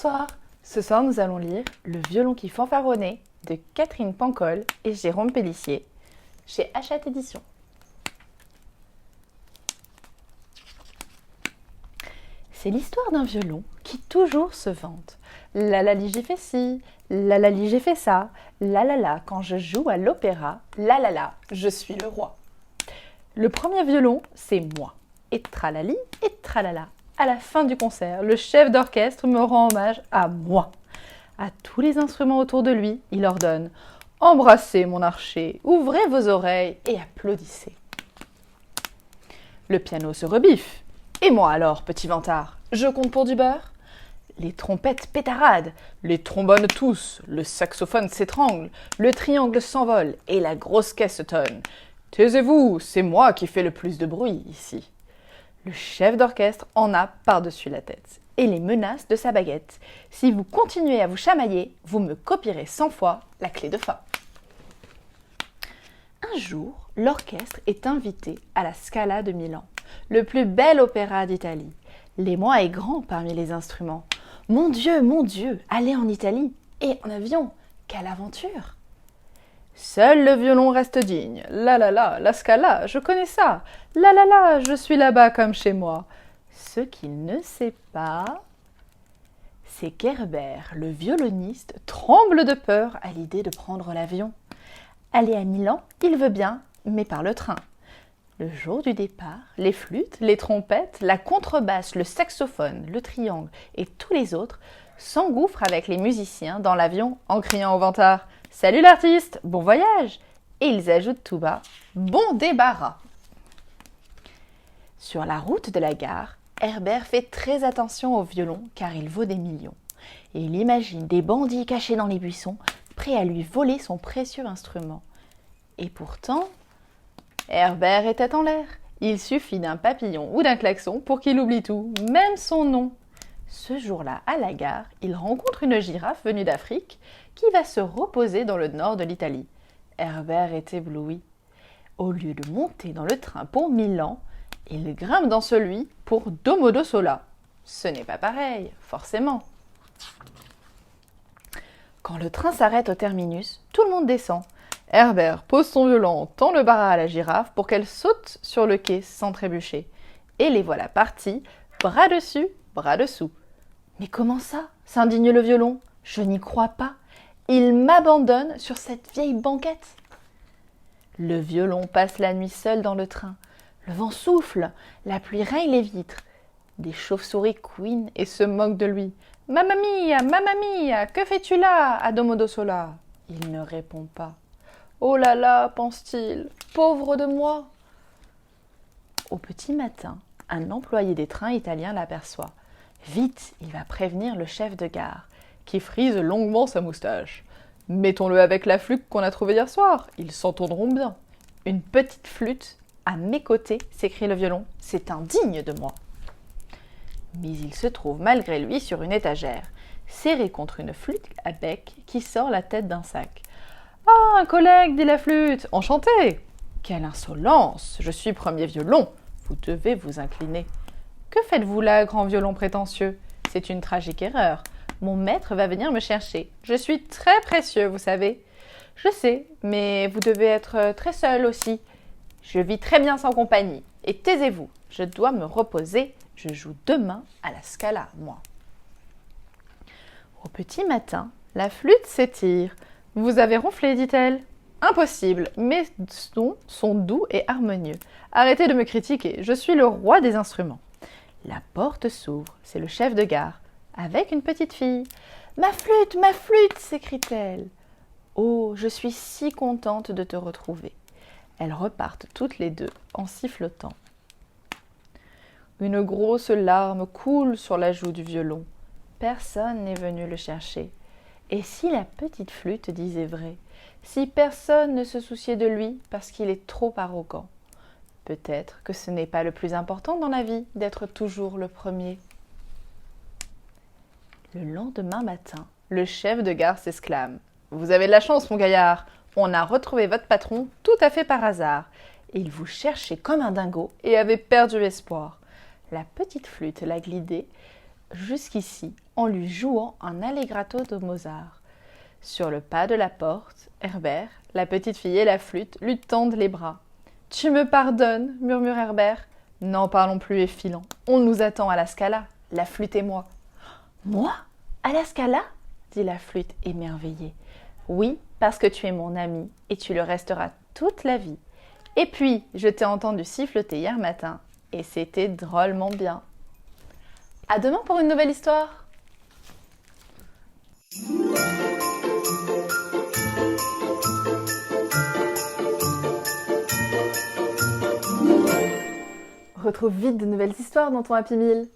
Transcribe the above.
Bonsoir. Ce soir, nous allons lire Le violon qui fanfaronnait de Catherine Pancol et Jérôme Pélissier chez Hachette Éditions. C'est l'histoire d'un violon qui toujours se vante. La la li j'ai fait ci, la la li j'ai fait ça, la quand je joue à l'opéra, la je suis le roi. Le premier violon, c'est moi. Et tralali et tralala. À la fin du concert, le chef d'orchestre me rend hommage à moi. À tous les instruments autour de lui, il ordonne « Embrassez mon archer, ouvrez vos oreilles et applaudissez ». Le piano se rebiffe. Et moi alors, petit vantard, je compte pour du beurre ? Les trompettes pétaradent, les trombones toussent, le saxophone s'étrangle, le triangle s'envole et la grosse caisse tonne. Taisez-vous, c'est moi qui fais le plus de bruit ici. Le chef d'orchestre en a par-dessus la tête et les menace de sa baguette. Si vous continuez à vous chamailler, vous me copierez 100 fois la clé de fa. Un jour, l'orchestre est invité à la Scala de Milan, le plus bel opéra d'Italie. L'émoi est grand parmi les instruments. Mon Dieu, aller en Italie et en avion, quelle aventure! Seul le violon reste digne. La Scala, je connais ça. La, je suis là-bas comme chez moi. Ce qu'il ne sait pas, c'est qu'Herbert, le violoniste, tremble de peur à l'idée de prendre l'avion. Aller à Milan, il veut bien, mais par le train. Le jour du départ, les flûtes, les trompettes, la contrebasse, le saxophone, le triangle et tous les autres s'engouffrent avec les musiciens dans l'avion en criant au vantard « Salut l'artiste, bon voyage !» Et ils ajoutent tout bas « Bon débarras !» Sur la route de la gare, Herbert fait très attention au violon car il vaut des millions. Et il imagine des bandits cachés dans les buissons, prêts à lui voler son précieux instrument. Et pourtant, Herbert est tête en l'air. Il suffit d'un papillon ou d'un klaxon pour qu'il oublie tout, même son nom. Ce jour-là, à la gare, il rencontre une girafe venue d'Afrique qui va se reposer dans le nord de l'Italie. Herbert est ébloui. Au lieu de monter dans le train pour Milan, il grimpe dans celui pour Domodossola. Ce n'est pas pareil, forcément. Quand le train s'arrête au terminus, tout le monde descend. Herbert pose son violon, tend le bras à la girafe pour qu'elle saute sur le quai sans trébucher. Et les voilà partis, bras dessus, bras dessous. Mais comment ça ? S'indigne le violon. Je n'y crois pas. Il m'abandonne sur cette vieille banquette. Le violon passe la nuit seul dans le train. Le vent souffle, la pluie raye les vitres. Des chauves-souris couinent et se moquent de lui. « Mamma mia, que fais-tu là, à Domodossola ?» Il ne répond pas. « Oh là là, pense-t-il, pauvre de moi !» Au petit matin, un employé des trains italiens l'aperçoit. Vite, il va prévenir le chef de gare, qui frise longuement sa moustache. « Mettons-le avec la flûte qu'on a trouvée hier soir, ils s'entendront bien. » Une petite flûte à mes côtés, s'écrie le violon, « c'est indigne de moi !» Mais il se trouve malgré lui sur une étagère, serré contre une flûte à bec qui sort la tête d'un sac. « Ah, un collègue, dit la flûte, enchanté !»« Quelle insolence, je suis premier violon, vous devez vous incliner. »« Que faites-vous là, grand violon prétentieux ? C'est une tragique erreur. Mon maître va venir me chercher. Je suis très précieux, vous savez. »« Je sais, mais vous devez être très seul aussi. Je vis très bien sans compagnie. Et taisez-vous, je dois me reposer. Je joue demain à la Scala, moi. » Au petit matin, la flûte s'étire. « Vous avez ronflé, dit-elle. »« Impossible, mes sons sont doux et harmonieux. Arrêtez de me critiquer, je suis le roi des instruments. » La porte s'ouvre, c'est le chef de gare, avec une petite fille. « Ma flûte !» s'écrie-t-elle. « Oh, je suis si contente de te retrouver. » Elles repartent toutes les deux en sifflotant. Une grosse larme coule sur la joue du violon. Personne n'est venu le chercher. Et si la petite flûte disait vrai, si personne ne se souciait de lui parce qu'il est trop arrogant, peut-être que ce n'est pas le plus important dans la vie d'être toujours le premier. Le lendemain matin, le chef de gare s'exclame « Vous avez de la chance, mon gaillard, on a retrouvé votre patron tout à fait par hasard. Il vous cherchait comme un dingo et avait perdu espoir. » La petite flûte l'a glidé jusqu'ici en lui jouant un allegretto de Mozart. Sur le pas de la porte, Herbert, la petite fille et la flûte lui tendent les bras. « Tu me pardonnes » murmure Herbert. « N'en parlons plus et filons. On nous attend à la Scala, la flûte et moi. »« Moi ? À la Scala ?» dit la flûte émerveillée. « Oui, parce que tu es mon ami et tu le resteras toute la vie. Et puis, je t'ai entendu siffloter hier matin et c'était drôlement bien. » À demain pour une nouvelle histoire. Retrouve vite de nouvelles histoires dans ton Happy Meal.